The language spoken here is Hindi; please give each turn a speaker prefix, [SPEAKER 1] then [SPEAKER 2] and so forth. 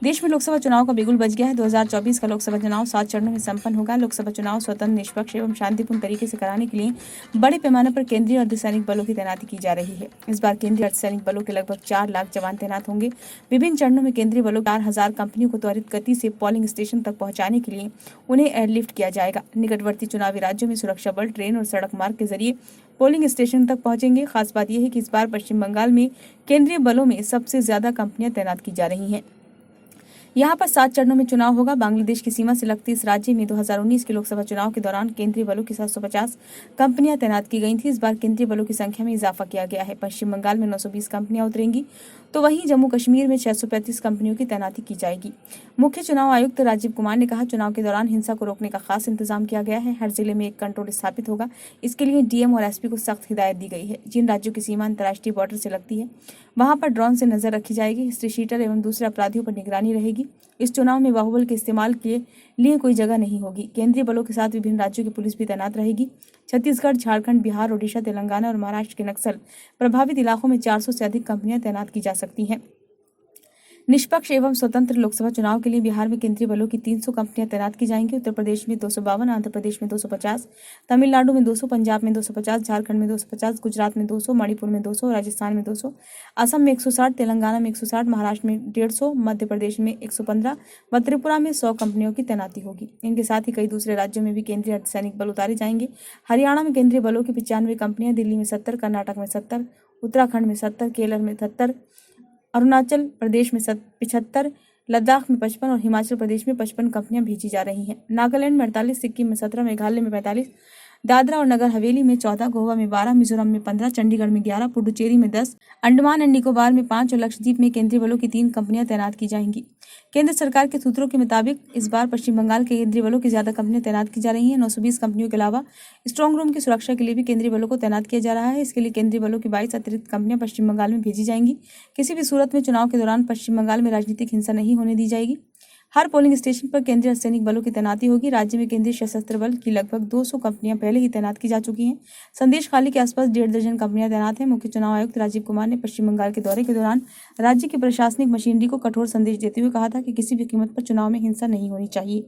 [SPEAKER 1] देश में लोकसभा चुनाव का बिगुल बज गया है। 2024 का लोकसभा चुनाव 7 चरणों में संपन्न होगा। लोकसभा चुनाव स्वतंत्र, निष्पक्ष एवं शांतिपूर्ण तरीके से कराने के लिए बड़े पैमाने पर केंद्रीय अर्धसैनिक बलों की तैनाती की जा रही है। इस बार केंद्रीय अर्धसैनिक बलों के लगभग 4 लाख जवान तैनात होंगे। विभिन्न चरणों में केंद्रीय बलों 4,000 कंपनियों को त्वरित गति से पोलिंग स्टेशन तक पहुंचाने के लिए उन्हें एयरलिफ्ट किया जाएगा। निकटवर्ती चुनावी राज्यों में सुरक्षा बल ट्रेन और सड़क मार्ग के जरिए पोलिंग स्टेशन तक पहुंचेंगे। खास बात यह है कि इस बार पश्चिम बंगाल में केंद्रीय बलों में सबसे ज्यादा कंपनियां तैनात की जा रही हैं। यहाँ पर 7 चरणों में चुनाव होगा। बांग्लादेश की सीमा से लगते इस राज्य में 2019 के लोकसभा चुनाव के दौरान केंद्रीय बलों की 750 कंपनियां तैनात की गई थी। इस बार केंद्रीय बलों की संख्या में इजाफा किया गया है। पश्चिम बंगाल में 920 कंपनियां उतरेंगी, तो वहीं जम्मू कश्मीर में 635 कंपनियों की तैनाती की जाएगी। मुख्य चुनाव आयुक्त राजीव कुमार ने कहा, चुनाव के दौरान हिंसा को रोकने का खास इंतजाम किया गया है। हर जिले में एक कंट्रोल स्थापित होगा। इसके लिए डीएम और एसपी को सख्त हिदायत दी गई है। जिन राज्यों की सीमा अंतर्राष्ट्रीय बॉर्डर से लगती है, वहां पर ड्रोन से नजर रखी जाएगी। हिस्ट्री शीटर एवं दूसरे अपराधियों पर निगरानी रहेगी। इस चुनाव में बाहुबल के इस्तेमाल के लिए कोई जगह नहीं होगी। केंद्रीय बलों के साथ विभिन्न राज्यों की पुलिस भी तैनात रहेगी। छत्तीसगढ़, झारखंड, बिहार, ओडिशा, तेलंगाना और महाराष्ट्र के नक्सल प्रभावित इलाकों में 400 से अधिक कंपनियां तैनात की जा सकती हैं। निष्पक्ष एवं स्वतंत्र लोकसभा चुनाव के लिए बिहार में केंद्रीय बलों की 300 कंपनियां तैनात की जाएंगी। उत्तर प्रदेश में 252, आंध्र प्रदेश में 250, तमिलनाडु में 200, पंजाब में 250, झारखंड में 250, गुजरात में 200, मणिपुर में 200, राजस्थान में 200, असम में 160, तेलंगाना में 160, महाराष्ट्र में 150, मध्य प्रदेश में 115 व त्रिपुरा में 100 कंपनियों की तैनाती होगी। इनके साथ ही कई दूसरे राज्यों में भी केंद्रीय अर्धसैनिक बल उतारे जाएंगे। हरियाणा में केंद्रीय बलों की 95 कंपनियां, दिल्ली में 70, कर्नाटक में 70, उत्तराखंड में 70, केरल में 73, अरुणाचल प्रदेश में 75, लद्दाख में 55 और हिमाचल प्रदेश में 55 कंपनियां भेजी जा रही हैं। नागालैंड में 48, सिक्किम में 17, मेघालय में 45, दादरा और नगर हवेली में 14, गोवा में 12, मिजोरम में 15, चंडीगढ़ में 11, पुडुचेरी में 10, अंडमान एंड निकोबार में 5 और लक्षद्वीप में केंद्रीय बलों की 3 कंपनियां तैनात की जाएंगी। केंद्र सरकार के सूत्रों के मुताबिक इस बार पश्चिम बंगाल के केंद्रीय बलों की ज्यादा कंपनियां तैनात की जा रही हैं। 920 कंपनियों के अलावा स्ट्रांग रूम की सुरक्षा के लिए भी केंद्रीय बलों को तैनात किया जा रहा है। इसके लिए केंद्रीय बलों की 22 अतिरिक्त कंपनियां पश्चिम बंगाल में भेजी जाएंगी। किसी भी सूरत में चुनाव के दौरान पश्चिम बंगाल में राजनीतिक हिंसा नहीं होने दी जाएगी। हर पोलिंग स्टेशन पर केंद्रीय अर्धसैनिक बलों की तैनाती होगी। राज्य में केंद्रीय सशस्त्र बल की लगभग 200 कंपनियां पहले ही तैनात की जा चुकी हैं। संदेश खाली के आसपास 1.5 दर्जन कंपनियां तैनात हैं। मुख्य चुनाव आयुक्त राजीव कुमार ने पश्चिम बंगाल के दौरे के दौरान राज्य की प्रशासनिक मशीनरी को कठोर संदेश देते हुए कहा था कि किसी भी कीमत पर चुनाव में हिंसा नहीं होनी चाहिए।